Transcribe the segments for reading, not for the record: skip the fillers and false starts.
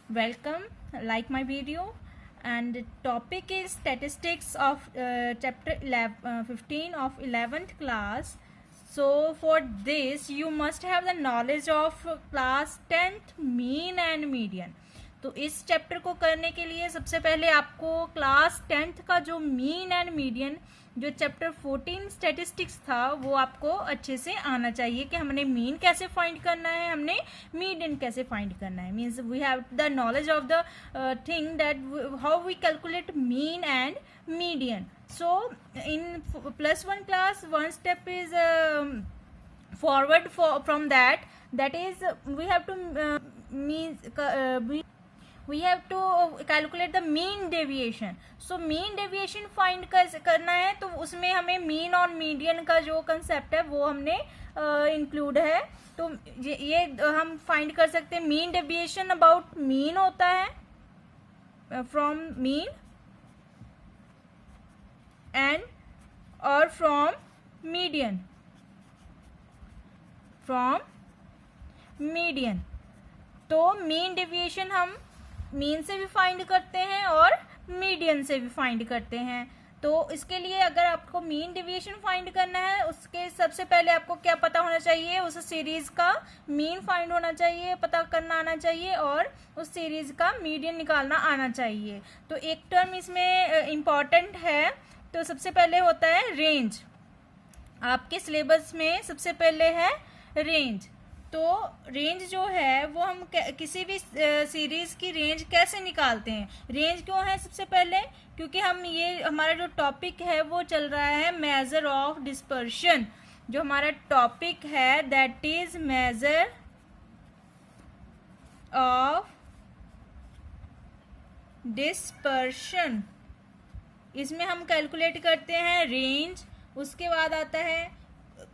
Welcome, like my video, and the topic is statistics of chapter 15 of 11th class. So for this you must have the knowledge of class 10th mean and median. तो इस chapter को करने के लिए सबसे पहले आपको class 10th का जो मीन एंड मीडियन जो चैप्टर 14 स्टैटिस्टिक्स था वो आपको अच्छे से आना चाहिए कि हमने मीन कैसे फाइंड करना है, हमने मीडियन कैसे फाइंड करना है. Means we have the knowledge of the thing that how we calculate mean and median. So in +1 class one step is forward from that is we have to we have to calculate the mean deviation. So mean deviation find करना है तो उसमें हमें mean और median का जो concept है वो हमने include है. तो ये हम find कर सकते हैं. mean deviation about mean होता है from mean and और from median तो mean deviation हम मीन से भी फाइंड करते हैं और मीडियन से भी फाइंड करते हैं. तो इसके लिए अगर आपको मीन डेविएशन फाइंड करना है उसके सबसे पहले आपको क्या पता होना चाहिए, उस सीरीज का मीन फाइंड होना चाहिए, पता करना आना चाहिए और उस सीरीज का मीडियन निकालना आना चाहिए. तो एक टर्म इसमें इम्पॉर्टेंट है. तो सबसे पहले होता है रेंज. आपके सिलेबस में सबसे पहले है रेंज. तो रेंज जो है वो हम किसी भी सीरीज की रेंज कैसे निकालते हैं. रेंज क्यों है सबसे पहले, क्योंकि हम ये हमारा जो टॉपिक है वो चल रहा है मेजर ऑफ डिस्पर्शन. जो हमारा टॉपिक है that is measure of dispersion. इसमें हम कैलकुलेट करते हैं रेंज. उसके बाद आता है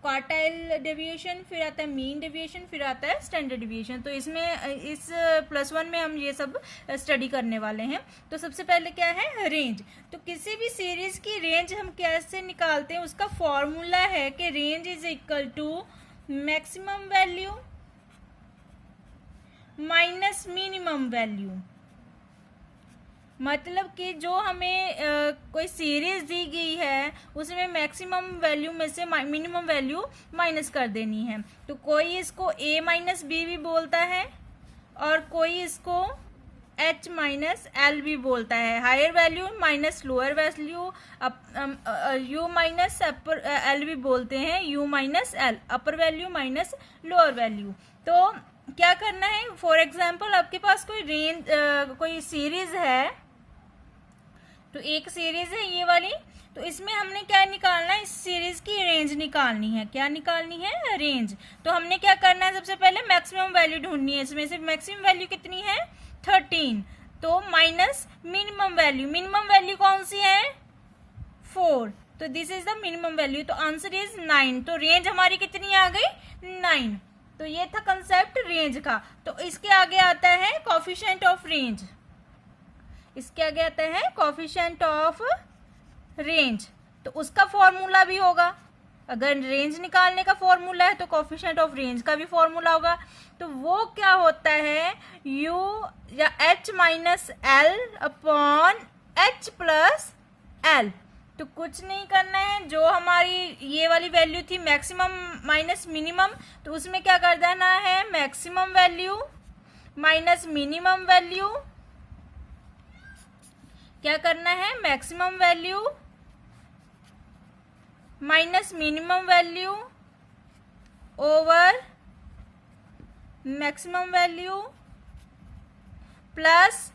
क्वार्टाइल डेविएशन, फिर आता है मीन डेविएशन, फिर आता है स्टैंडर्ड डेविएशन. तो इसमें इस +1 में हम ये सब स्टडी करने वाले हैं. तो सबसे पहले क्या है रेंज. तो किसी भी सीरीज की रेंज हम कैसे निकालते हैं, उसका फॉर्मूला है कि range is equal to maximum value minus minimum value. मतलब कि जो हमें कोई सीरीज दी गई है उसमें मैक्सिमम वैल्यू में से मिनिमम वैल्यू माइनस कर देनी है. तो कोई इसको a माइनस बी भी बोलता है और कोई इसको h माइनस एल भी बोलता है. Higher value minus lower value, u minus upper L भी बोलते हैं, u minus L upper value minus lower value. तो क्या करना है, फॉर एग्जाम्पल आपके पास कोई रेंज कोई सीरीज है. तो एक सीरीज है ये वाली. तो इसमें हमने क्या निकालना है, इस सीरीज की रेंज निकालनी है. क्या निकालनी है, रेंज. तो हमने क्या करना है, सबसे पहले मैक्सिमम वैल्यू ढूंढनी है. इसमें से मैक्सिमम वैल्यू कितनी है 13. तो minus minimum value. Minimum value कौन सी है 4. तो this is the minimum value. तो आंसर इज 9. तो रेंज हमारी कितनी आ गई 9. तो ये था कंसेप्ट रेंज का. तो इसके आगे आता है कोफिशिएंट ऑफ रेंज. इसके आगे आता है कोफिशिएंट ऑफ रेंज. तो उसका फॉर्मूला भी होगा. अगर रेंज निकालने का फॉर्मूला है तो कोफिशिएंट ऑफ रेंज का भी फॉर्मूला होगा. तो वो क्या होता है, u या h minus L upon h plus L. तो कुछ नहीं करना है, जो हमारी ये वाली वैल्यू थी मैक्सिमम माइनस मिनिमम, तो उसमें क्या कर देना है, maximum value minus minimum value. क्या करना है, maximum value minus minimum value over maximum value plus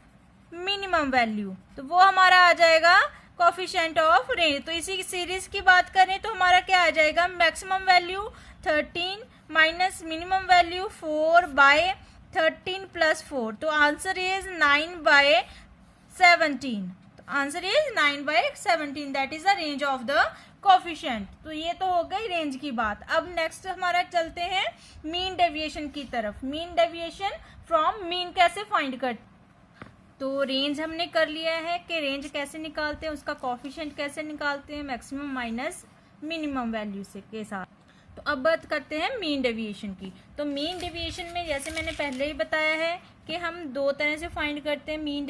minimum value. तो वो हमारा आ जाएगा कोफिशिएंट ऑफ रेंज. तो इसी सीरीज की बात करें तो हमारा क्या आ जाएगा, maximum value 13 minus minimum value 4 by 13 plus 4. तो आंसर इज 9 बाय 17. तो answer is 9 by 17. That is the range of the coefficient. तो ये तो हो गई रेंज की बात. अब नेक्स्ट हमारा चलते हैं मीन डेविएशन की तरफ. मीन डेविएशन फ्रॉम मीन कैसे फाइंड कर. तो रेंज हमने कर लिया है कि रेंज कैसे निकालते हैं, उसका कोफिशिएंट कैसे निकालते हैं, मैक्सिमम माइनस मिनिमम वैल्यू से के साथ. तो अब बात करते हैं मीन डेविएशन की. तो मीन डेविएशन में जैसे मैंने पहले ही बताया है कि हम दो तरह से फाइंड करते हैं मीन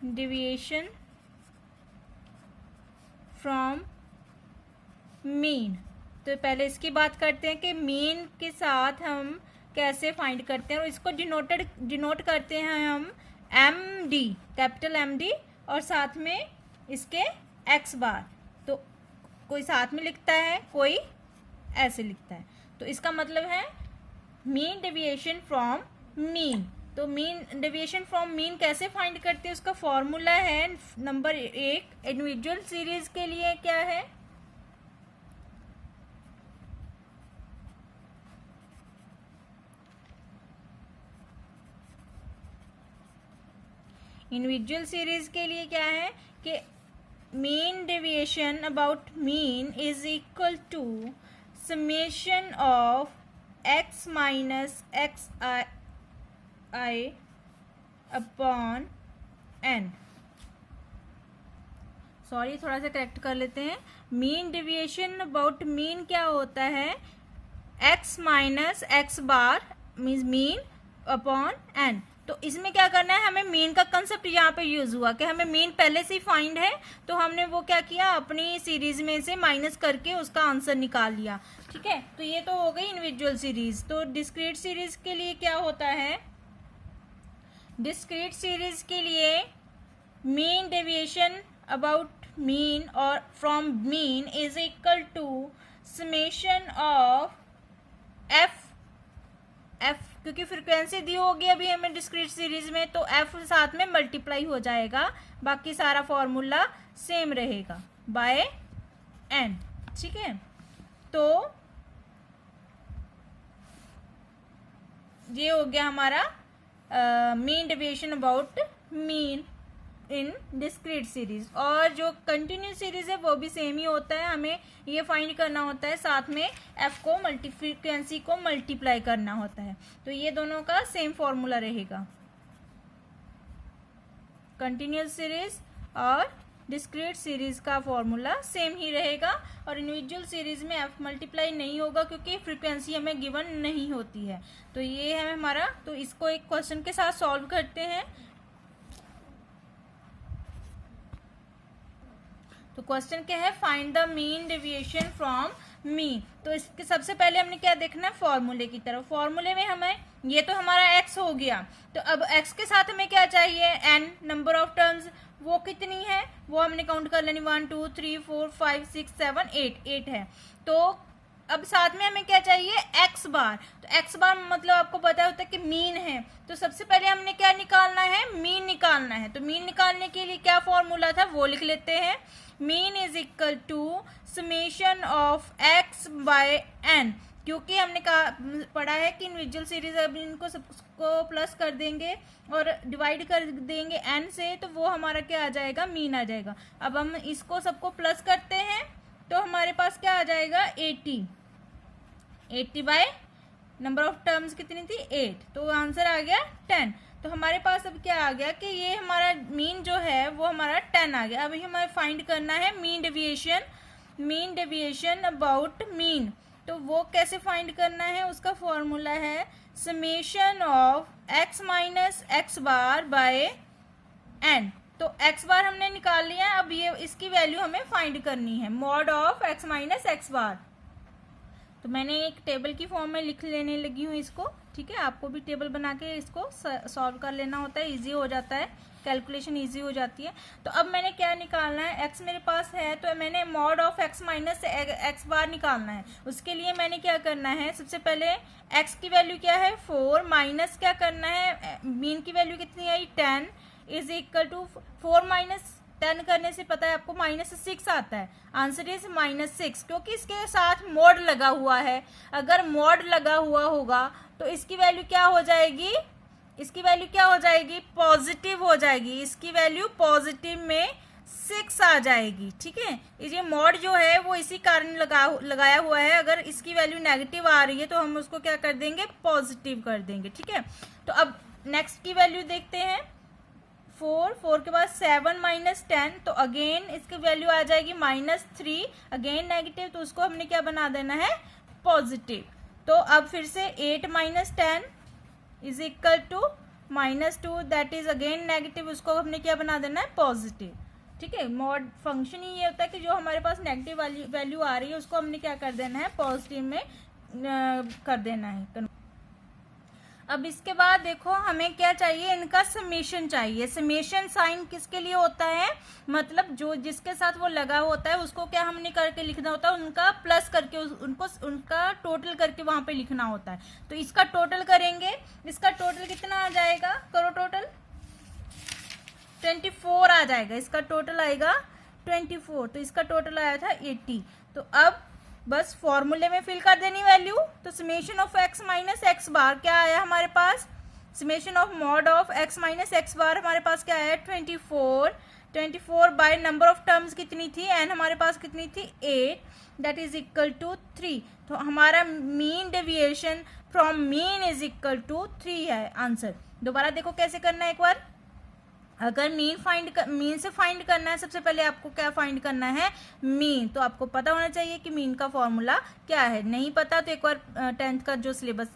डेविएशन फ्रॉम मीन। तो पहले इसकी बात करते हैं कि मीन के साथ हम कैसे फाइंड करते हैं, और इसको डिनोट करते हैं हम MD, कैपिटल MD, और साथ में इसके x बार। तो कोई साथ में लिखता है, कोई ऐसे लिखता है। तो इसका मतलब है मीन डेविएशन फ्रॉम मीन। तो मीन डेविएशन फ्रॉम मीन कैसे फाइंड करते हैं, उसका फॉर्मूला है नंबर 1 इंडिविजुअल सीरीज के लिए क्या है, इंडिविजुअल सीरीज के लिए क्या है कि mean deviation about mean is equal to summation of x minus x i upon n। Sorry, थोड़ा सा करेक्ट कर लेते हैं। मीन डेविएशन अबाउट मीन क्या होता है, x माइनस एक्स बार मीन्स मीन अपॉन n। तो इसमें क्या करना है, हमें मीन का कंसेप्ट यहाँ पे यूज हुआ कि हमें मीन पहले से ही फाइंड है, तो हमने वो क्या किया, अपनी सीरीज में से माइनस करके उसका आंसर निकाल लिया। ठीक है, तो ये तो हो गई इंडिविजुअल सीरीज। तो डिस्क्रीट सीरीज के लिए क्या होता है, डिस्क्रीट सीरीज के लिए मीन डेविएशन अबाउट मीन और from mean is equal to summation of f, क्योंकि फ्रीक्वेंसी दी होगी अभी हमें डिस्क्रीट सीरीज में, तो f साथ में मल्टीप्लाई हो जाएगा, बाकी सारा फॉर्मूला सेम रहेगा बाय n। ठीक है, तो ये हो गया हमारा mean deviation about mean in discrete series. और जो कंटिन्यूस सीरीज है वो भी सेम ही होता है, हमें ये फाइंड करना होता है, साथ में f को फ्रीक्वेंसी को मल्टीप्लाई करना होता है। तो ये दोनों का सेम फॉर्मूला रहेगा, कंटिन्यूस सीरीज और डिस्क्रीट सीरीज का फॉर्मूला सेम ही रहेगा। और इंडिविजुअल सीरीज में f मल्टीप्लाई नहीं होगा क्योंकि फ्रीक्वेंसी हमें गिवन नहीं होती है। तो ये है हमारा, तो इसको एक क्वेश्चन के साथ सॉल्व करते हैं। तो क्वेश्चन क्या है, find the mean deviation from mean. तो इसके सबसे पहले हमने क्या देखना है, फॉर्मूले की तरफ। फॉर्मूले में हमें ये तो हमारा x हो गया, तो अब x के साथ हमें क्या चाहिए, n नंबर ऑफ टर्म्स। वो कितनी है वो हमने काउंट कर लेनी, 1 2 3 4 5 6 7 8 है। तो अब साथ में हमें क्या चाहिए, x बार। तो x बार मतलब आपको पता होता है कि मीन है। तो सबसे पहले हमने क्या निकालना है, मीन निकालना है। तो मीन निकालने के लिए क्या फॉर्मूला था वो लिख लेते हैं, mean is equal to summation of x by n। क्योंकि हमने पढ़ा है कि इंडिविजुअल सीरीज अब इनको सबको प्लस कर देंगे और डिवाइड कर देंगे n से, तो वो हमारा क्या आ जाएगा, मीन आ जाएगा। अब हम इसको सबको प्लस करते हैं तो हमारे पास क्या आ जाएगा, 80 बाय नंबर ऑफ टर्म्स कितनी थी, 8, तो आंसर आ गया 10। तो हमारे पास अब क्या आ गया कि ये हमारा मीन जो है वो हमारा 10 आ गया। अभी हमें फाइंड करना है मीन डेविएशन अबाउट मीन। तो वो कैसे फाइंड करना है, उसका फॉर्मूला है summation of x minus x bar by n। तो x बार हमने निकाल लिया, अब ये इसकी वैल्यू हमें फाइंड करनी है, mod of x minus x bar. तो मैंने एक टेबल की फॉर्म में लिख लेने लगी हूँ इसको। ठीक है, आपको भी टेबल बना के इसको सॉल्व कर लेना होता है, इजी हो जाता है, कैलकुलेशन इजी हो जाती है। तो अब मैंने क्या निकालना है, x मेरे पास है तो मैंने mod of x minus x bar निकालना है। उसके लिए मैंने क्या करना है, सबसे पहले x की वैल्यू क्या है 4, माइनस क्या करना है, मीन की वैल्यू कितनी आई 10 इज इक्वल टू 4 माइनस 10 करने से पता है आपको -6 आता है, आंसर इज -6। क्योंकि इसके साथ मॉड लगा हुआ है, अगर मॉड लगा हुआ होगा तो इसकी वैल्यू क्या हो जाएगी, पॉजिटिव हो जाएगी। इसकी वैल्यू पॉजिटिव में 6 आ जाएगी। ठीक है, ये मॉड जो है वो इसी कारण लगाया हुआ है। अगर इसकी वैल्यू नेगेटिव आ रही है तो हम उसको क्या कर देंगे, पॉजिटिव कर देंगे। ठीक है, तो अब नेक्स्ट की वैल्यू देखते हैं, 4 के बाद 7 माइनस 10, तो अगेन इसकी वैल्यू आ जाएगी -3, अगेन नेगेटिव, तो उसको हमने क्या बना देना है, पॉजिटिव। तो अब फिर से 8 minus 10 is equal to -2, that is again negative, उसको हमने क्या बना देना है, पॉजिटिव। ठीक है, मॉड फंक्शन ही ये होता है कि जो हमारे पास नेगेटिव वैल्यू आ रही है उसको हमने क्या कर देना है, पॉजिटिव में कर देना है। अब इसके बाद देखो हमें क्या चाहिए, इनका समेशन चाहिए। समेशन साइन किसके लिए होता है, मतलब जो जिसके साथ वो लगा होता है उसको क्या हमने करके लिखना होता है, उनका प्लस करके उनका टोटल करके वहां पे लिखना होता है। तो इसका टोटल करेंगे, इसका टोटल कितना आ जाएगा, करो टोटल, 24 आ जाएगा, इसका टोटल आएगा 24। तो इसका टोटल आया था 80। तो अब बस फॉर्मूले में फिल कर देनी वैल्यू। तो summation of x minus x bar क्या आया हमारे पास, summation of mod of x minus x bar हमारे पास क्या आया, 24 बाय नंबर ऑफ टर्म्स कितनी थी, n हमारे पास कितनी थी, 8, दैट इज इक्वल टू 3। तो हमारा mean deviation from mean is equal to 3 है आंसर। दोबारा देखो कैसे करना है एक बार। अगर मीन से फाइंड करना है, सबसे पहले आपको क्या फाइंड करना है, मीन। तो आपको पता होना चाहिए कि मीन का फॉर्मूला क्या है। नहीं पता तो एक बार 10th का जो सिलेबस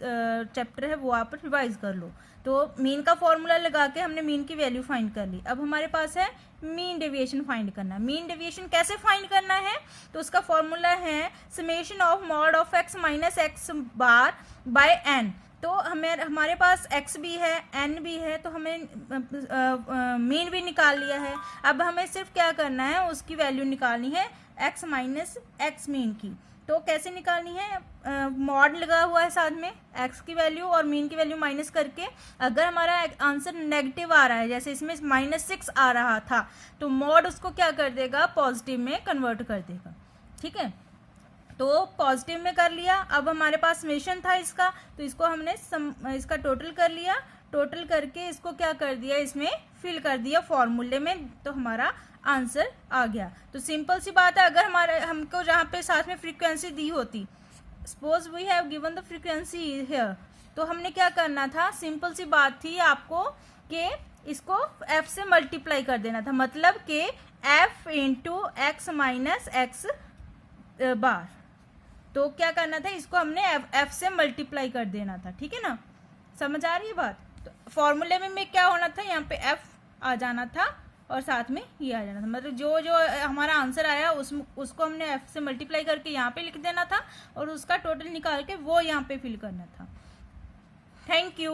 चैप्टर है वो आप रिवाइज कर लो। तो मीन का फॉर्मूला लगा के हमने मीन की वैल्यू फाइंड कर ली। अब हमारे पास है मीन डेविएशन फाइंड करना। मीन डेविएशन कैसे फाइंड करना है, तो उसका फॉर्मूला है summation of mod of x minus x bar by n। तो हमारे पास x भी है n भी है, तो हमें मीन भी निकाल लिया है। अब हमें सिर्फ क्या करना है, उसकी वैल्यू निकालनी है x माइनस एक्स मीन की। तो कैसे निकालनी है, मॉड लगा हुआ है साथ में, x की वैल्यू और मीन की वैल्यू माइनस करके। अगर हमारा आंसर नेगेटिव आ रहा है, जैसे इसमें -6 आ रहा था, तो मॉड उसको क्या कर देगा, पॉजिटिव में कन्वर्ट कर देगा। ठीक है, तो पॉजिटिव में कर लिया। अब हमारे पास समेशन था इसका, तो इसको हमने इसका टोटल कर लिया। टोटल करके इसको क्या कर दिया, इसमें फिल कर दिया फॉर्मूले में, तो हमारा आंसर आ गया। तो सिंपल सी बात है, अगर हमको जहाँ पे साथ में फ्रीक्वेंसी दी होती, suppose we have given the frequency here, तो हमने क्या करना था, सिंपल सी बात थी आपको कि इसको f से मल्टीप्लाई कर देना था, मतलब कि f into X minus x bar. तो क्या करना था, इसको हमने f से मल्टीप्लाई कर देना था। ठीक है ना, समझ आ रही है बात। तो फॉर्मूले में क्या होना था, यहाँ पे f आ जाना था और साथ में ये आ जाना था, मतलब जो जो हमारा आंसर आया उसको हमने f से मल्टीप्लाई करके यहाँ पे लिख देना था और उसका टोटल निकाल के वो यहाँ पे फिल करना था। Thank you.